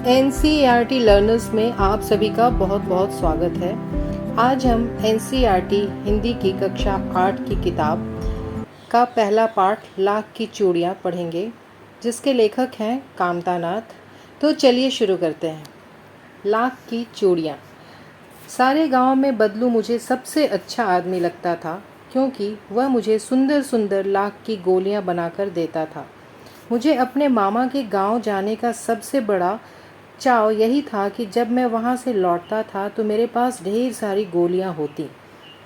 NCERT learners में आप सभी का बहुत बहुत स्वागत है। आज हम NCERT हिंदी की कक्षा 8 की किताब का पहला पाठ लाख की चूड़ियाँ पढ़ेंगे, जिसके लेखक हैं कामता नाथ। तो चलिए शुरू करते हैं। लाख की चूड़ियाँ। सारे गांव में बदलू मुझे सबसे अच्छा आदमी लगता था, क्योंकि वह मुझे सुंदर सुंदर लाख की गोलियां बनाकर देता था। मुझे अपने मामा के गांव जाने का सबसे बड़ा चाव यही था कि जब मैं वहां से लौटता था तो मेरे पास ढेर सारी गोलियां होती,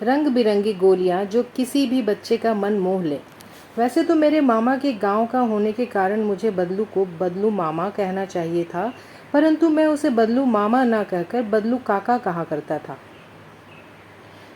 रंग बिरंगी गोलियां जो किसी भी बच्चे का मन मोह ले। वैसे तो मेरे मामा के गांव का होने के कारण मुझे बदलू को बदलू मामा कहना चाहिए था, परंतु मैं उसे बदलू मामा ना कहकर बदलू काका कहा करता था,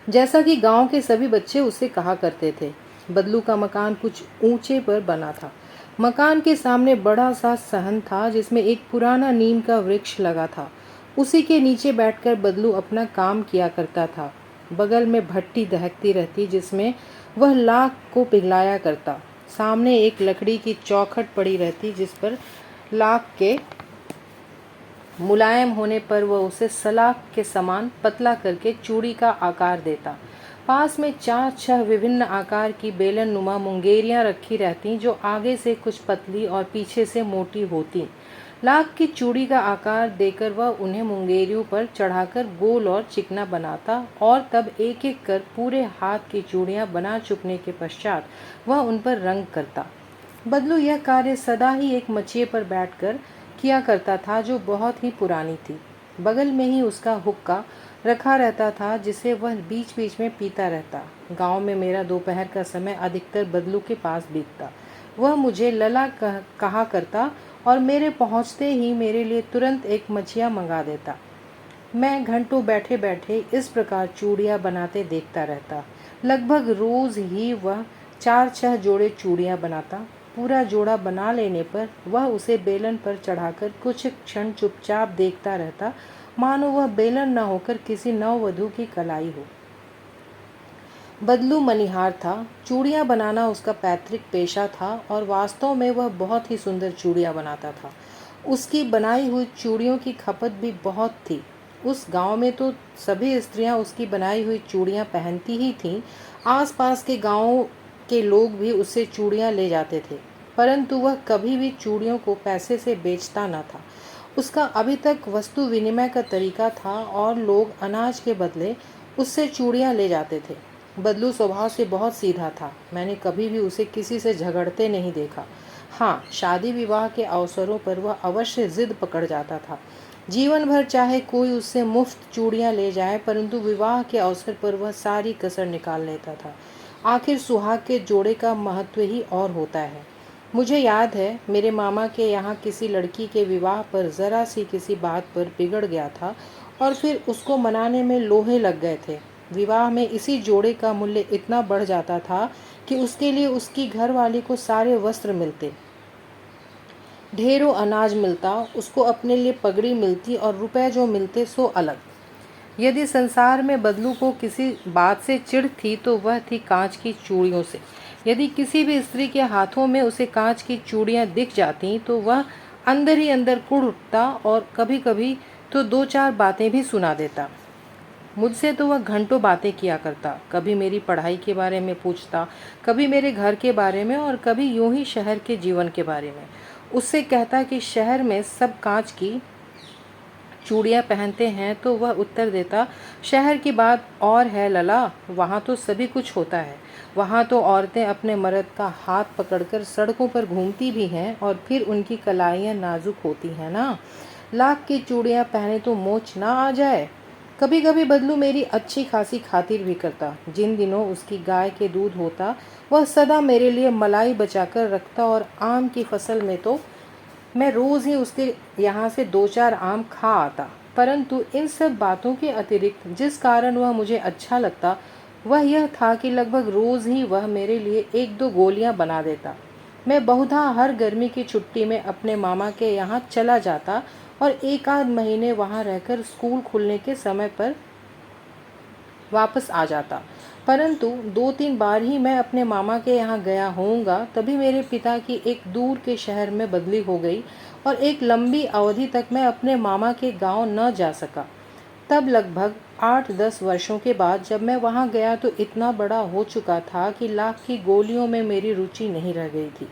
जैसा कि गांव के सभी बच्चे उसे कहा करते थे। बदलू का मकान कुछ ऊंचे पर बना था। मकान के सामने बड़ा सा सहन था, जिसमें एक पुराना नीम का वृक्ष लगा था। उसी के नीचे बैठकर बदलू अपना काम किया करता था। बगल में भट्टी दहकती रहती, जिसमें वह लाख को पिघलाया करता। सामने एक लकड़ी की चौखट पड़ी रहती, जिस पर लाख के मुलायम होने पर वह उसे सलाख के समान पतला करके चूड़ी का आकार देता। पास में 4-6 विभिन्न आकार की बेलन नुमा मुंगेरियां रखी रहती, जो आगे से कुछ पतली और पीछे से मोटी होती। लाख की चूड़ी का आकार देकर वह उन्हें मुंगेरियों पर चढ़ाकर गोल और चिकना बनाता, और तब एक एक कर पूरे हाथ की चूड़ियां बना चुकने के पश्चात वह उन पर रंग करता। बदलू यह कार्य सदा ही एक मचिए पर बैठकर किया करता था, जो बहुत ही पुरानी थी। बगल में ही उसका हुक्का रखा रहता था, जिसे वह बीच बीच में पीता रहता। गांव में मेरा दोपहर का समय अधिकतर बदलू के पास बीतता। वह मुझे लला कहा करता और मेरे पहुंचते ही मेरे लिए तुरंत एक मछिया मंगा देता। मैं घंटों बैठे बैठे इस प्रकार चूड़ियाँ बनाते देखता रहता। लगभग रोज ही वह 4-6 जोड़े चूड़ियाँ बनाता। पूरा जोड़ा बना लेने पर वह उसे बेलन पर चढ़ाकर कुछ क्षण चुपचाप देखता रहता, मानो वह बेलन न होकर किसी नववधू की कलाई हो। बदलू मनिहार था। चूड़ियाँ बनाना उसका पैतृक पेशा था, और वास्तव में वह बहुत ही सुंदर चूड़ियाँ बनाता था। उसकी बनाई हुई चूड़ियों की खपत भी बहुत थी। उस गांव में तो सभी स्त्रियां उसकी बनाई हुई चूड़ियाँ पहनती ही थीं। आसपास के गांवों के लोग भी उससे चूड़ियाँ ले जाते थे, परंतु वह कभी भी चूड़ियों को पैसे से बेचता न था। उसका अभी तक वस्तु विनिमय का तरीका था, और लोग अनाज के बदले उससे चूड़ियाँ ले जाते थे। बदलू स्वभाव से बहुत सीधा था। मैंने कभी भी उसे किसी से झगड़ते नहीं देखा। हाँ, शादी विवाह के अवसरों पर वह अवश्य जिद पकड़ जाता था। जीवन भर चाहे कोई उससे मुफ्त चूड़ियाँ ले जाए, परंतु विवाह के अवसर पर वह सारी कसर निकाल लेता था। आखिर सुहाग के जोड़े का महत्व ही और होता है। मुझे याद है, मेरे मामा के यहाँ किसी लड़की के विवाह पर ज़रा सी किसी बात पर बिगड़ गया था, और फिर उसको मनाने में लोहे लग गए थे। विवाह में इसी जोड़े का मूल्य इतना बढ़ जाता था कि उसके लिए उसकी घरवाली को सारे वस्त्र मिलते, ढेरों अनाज मिलता, उसको अपने लिए पगड़ी मिलती, और रुपए जो मिलते सो अलग। यदि संसार में बदलू को किसी बात से चिढ़ थी तो वह थी कांच की चूड़ियों से। यदि किसी भी स्त्री के हाथों में उसे कांच की चूड़ियाँ दिख जाती तो वह अंदर ही अंदर कुढ़ उठता, और कभी कभी तो 2-4 बातें भी सुना देता। मुझसे तो वह घंटों बातें किया करता। कभी मेरी पढ़ाई के बारे में पूछता, कभी मेरे घर के बारे में, और कभी यूं ही शहर के जीवन के बारे में। उससे कहता कि शहर में सब कांच की चूड़ियाँ पहनते हैं, तो वह उत्तर देता, शहर की बात और है लला, वहाँ तो सभी कुछ होता है। वहाँ तो औरतें अपने मर्द का हाथ पकड़कर सड़कों पर घूमती भी हैं, और फिर उनकी कलाइयाँ नाजुक होती हैं ना। लाख की चूड़ियाँ पहने तो मोच ना आ जाए। कभी कभी बदलू मेरी अच्छी खासी खातिर भी करता। जिन दिनों उसकी गाय के दूध होता, वह सदा मेरे लिए मलाई बचाकर रखता, और आम की फसल में तो मैं रोज़ ही उसके यहाँ से 2-4 आम खा आता। परंतु इन सब बातों के अतिरिक्त जिस कारण वह मुझे अच्छा लगता, वह यह था कि लगभग रोज़ ही वह मेरे लिए 1-2 गोलियाँ बना देता। मैं बहुधा हर गर्मी की छुट्टी में अपने मामा के यहाँ चला जाता, और 1-आध महीने वहाँ रहकर स्कूल खुलने के समय पर वापस आ जाता। परंतु 2-3 बार ही मैं अपने मामा के यहाँ गया होऊंगा, तभी मेरे पिता की एक दूर के शहर में बदली हो गई, और एक लंबी अवधि तक मैं अपने मामा के गांव न जा सका। तब लगभग 8-10 वर्षों के बाद जब मैं वहां गया तो इतना बड़ा हो चुका था कि लाख की गोलियों में मेरी रुचि नहीं रह गई थी।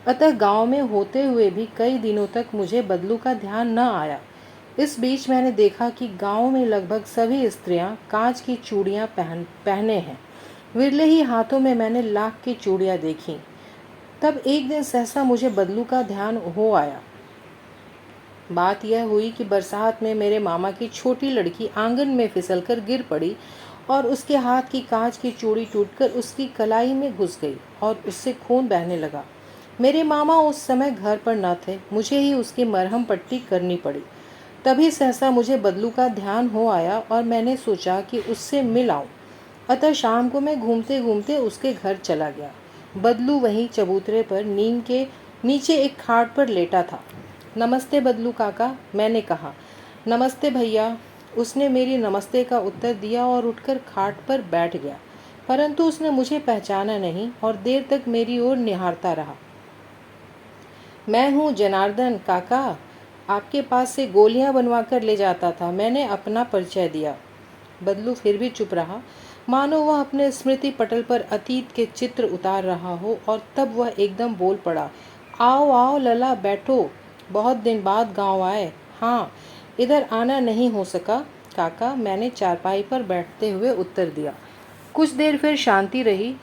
अतः गांव में होते हुए भी कई दिनों तक मुझे बदलू का ध्यान न आया। इस बीच मैंने देखा कि गांव में लगभग सभी स्त्रियां कांच की चूड़ियां पहने हैं। विरले ही हाथों में मैंने लाख की चूड़ियां देखी। तब एक दिन सहसा मुझे बदलू का ध्यान हो आया। बात यह हुई कि बरसात में मेरे मामा की छोटी लड़की आंगन में फिसलकर गिर पड़ी और उसके हाथ की कांच की चूड़ी टूटकर उसकी कलाई में घुस गई और उससे खून बहने लगा। मेरे मामा उस समय घर पर न थे, मुझे ही उसकी मरहम पट्टी करनी पड़ी। तभी सहसा मुझे बदलू का ध्यान हो आया और मैंने सोचा कि उससे मिल आऊं। अतः शाम को मैं घूमते घूमते उसके घर चला गया। बदलू वहीं चबूतरे पर नीम के नीचे एक खाट पर लेटा था। नमस्ते बदलू काका, मैंने कहा। नमस्ते भैया, उसने मेरी नमस्ते का उत्तर दिया और उठकर खाट पर बैठ गया, परंतु उसने मुझे पहचाना नहीं और देर तक मेरी ओर निहारता रहा। मैं हूँ जनार्दन काका, आपके पास से गोलियां बनवा कर ले जाता था, मैंने अपना परिचय दिया। बदलू फिर भी चुप रहा, मानो वह अपने स्मृति पटल पर अतीत के चित्र उतार रहा हो। और तब वह एकदम बोल पड़ा, आओ आओ लला, बैठो, बहुत दिन बाद गांव आए। हाँ, इधर आना नहीं हो सका काका, मैंने चारपाई पर बैठते हुए उत्तर दिया। कुछ देर फिर शांति रही।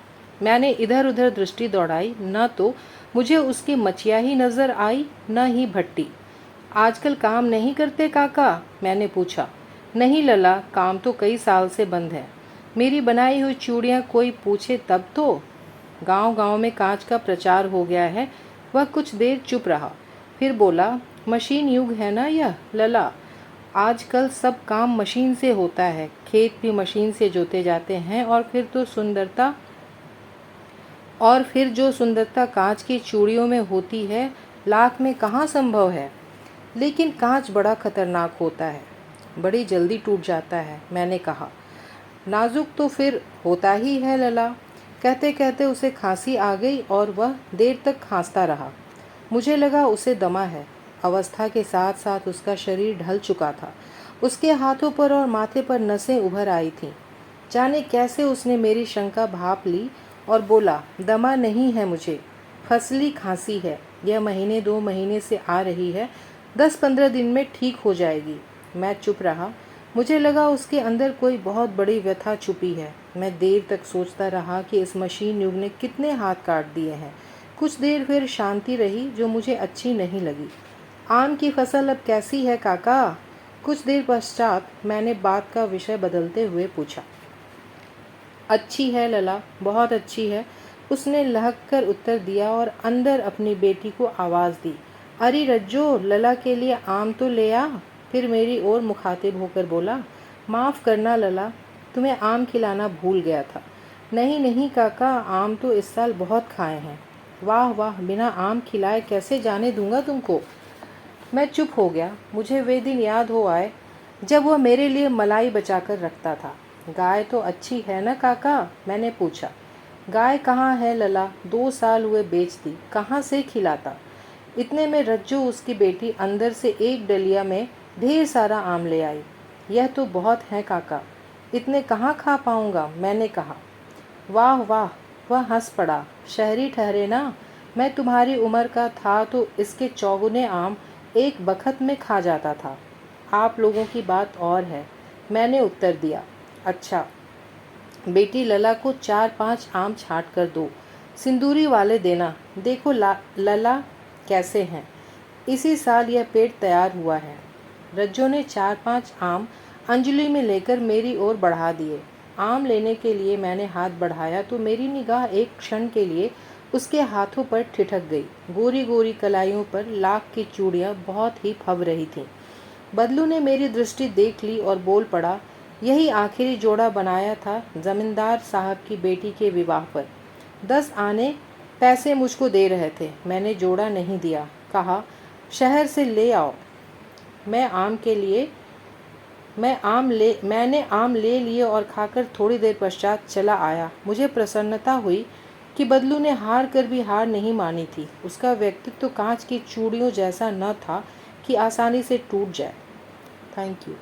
मैंने इधर उधर दृष्टि दौड़ाई, न तो मुझे उसकी मचिया ही नजर आई, न ही भट्टी। आजकल काम नहीं करते काका, मैंने पूछा। नहीं लला, काम तो कई साल से बंद है। मेरी बनाई हुई चूड़ियाँ कोई पूछे तब तो। गांव गांव में कांच का प्रचार हो गया है। वह कुछ देर चुप रहा, फिर बोला, मशीन युग है ना यह लला, आजकल सब काम मशीन से होता है। खेत भी मशीन से जोते जाते हैं और फिर जो सुंदरता कांच की चूड़ियों में होती है, लाख में कहाँ संभव है। लेकिन कांच बड़ा खतरनाक होता है, बड़ी जल्दी टूट जाता है, मैंने कहा। नाजुक तो फिर होता ही है लला। कहते कहते उसे खांसी आ गई और वह देर तक खांसता रहा। मुझे लगा उसे दमा है। अवस्था के साथ साथ उसका शरीर ढल चुका था। उसके हाथों पर और माथे पर नसें उभर आई थीं। जाने कैसे उसने मेरी शंका भांप ली और बोला, दमा नहीं है मुझे, फसली खांसी है। यह महीने 2 महीने से आ रही है, 10-15 दिन में ठीक हो जाएगी। मैं चुप रहा। मुझे लगा उसके अंदर कोई बहुत बड़ी व्यथा छुपी है। मैं देर तक सोचता रहा कि इस मशीन युग ने कितने हाथ काट दिए हैं। कुछ देर फिर शांति रही, जो मुझे अच्छी नहीं लगी। आम की फसल अब कैसी है काका? कुछ देर पश्चात मैंने बात का विषय बदलते हुए पूछा। अच्छी है लला, बहुत अच्छी है, उसने लहक कर उत्तर दिया और अंदर अपनी बेटी को आवाज़ दी। अरे रज्जो, लला के लिए आम तो ले आ। फिर मेरी ओर मुखातिब होकर बोला, माफ़ करना लला, तुम्हें आम खिलाना भूल गया था। नहीं नहीं काका, आम तो इस साल बहुत खाए हैं। वाह वाह, बिना आम खिलाए कैसे जाने दूंगा तुमको। मैं चुप हो गया। मुझे वे दिन याद हो आए जब वह मेरे लिए मलाई बचाकर रखता था। गाय तो अच्छी है ना काका, मैंने पूछा। गाय कहाँ है लला, 2 साल हुए बेच दी, कहाँ से खिलाता। इतने में रज्जू उसकी बेटी अंदर से एक डलिया में ढेर सारा आम ले आई। यह तो बहुत है काका, इतने कहाँ खा पाऊंगा, मैंने कहा। वाह वाह, वह हंस पड़ा। शहरी ठहरे ना, मैं तुम्हारी उम्र का था तो इसके चौगुने आम एक बखत में खा जाता था। आप लोगों की बात और है, मैंने उत्तर दिया। अच्छा, बेटी लला को 4-5 आम छाँट कर दो, सिंदूरी वाले देना। देखो लला कैसे हैं। इसी साल यह पेट तैयार हुआ है। रज्जो ने 4-5 आम अंजलि में लेकर मेरी ओर बढ़ा दिए। आम लेने के लिए मैंने हाथ बढ़ाया तो मेरी निगाह एक क्षण के लिए उसके हाथों पर ठिठक गई। गोरी गोरी कलाइयों पर लाख की चूड़ियाँ बहुत ही फब रही थीं। बदलू ने मेरी दृष्टि देख ली और बोल पड़ा, यही आखिरी जोड़ा बनाया था जमींदार साहब की बेटी के विवाह पर। 10 आने पैसे मुझको दे रहे थे, मैंने जोड़ा नहीं दिया। कहा, शहर से ले आओ। मैंने आम ले लिए और खाकर थोड़ी देर पश्चात चला आया। मुझे प्रसन्नता हुई कि बदलू ने हार कर भी हार नहीं मानी थी। उसका व्यक्तित्व तो कांच की चूड़ियों जैसा न था कि आसानी से टूट जाए। Thank you.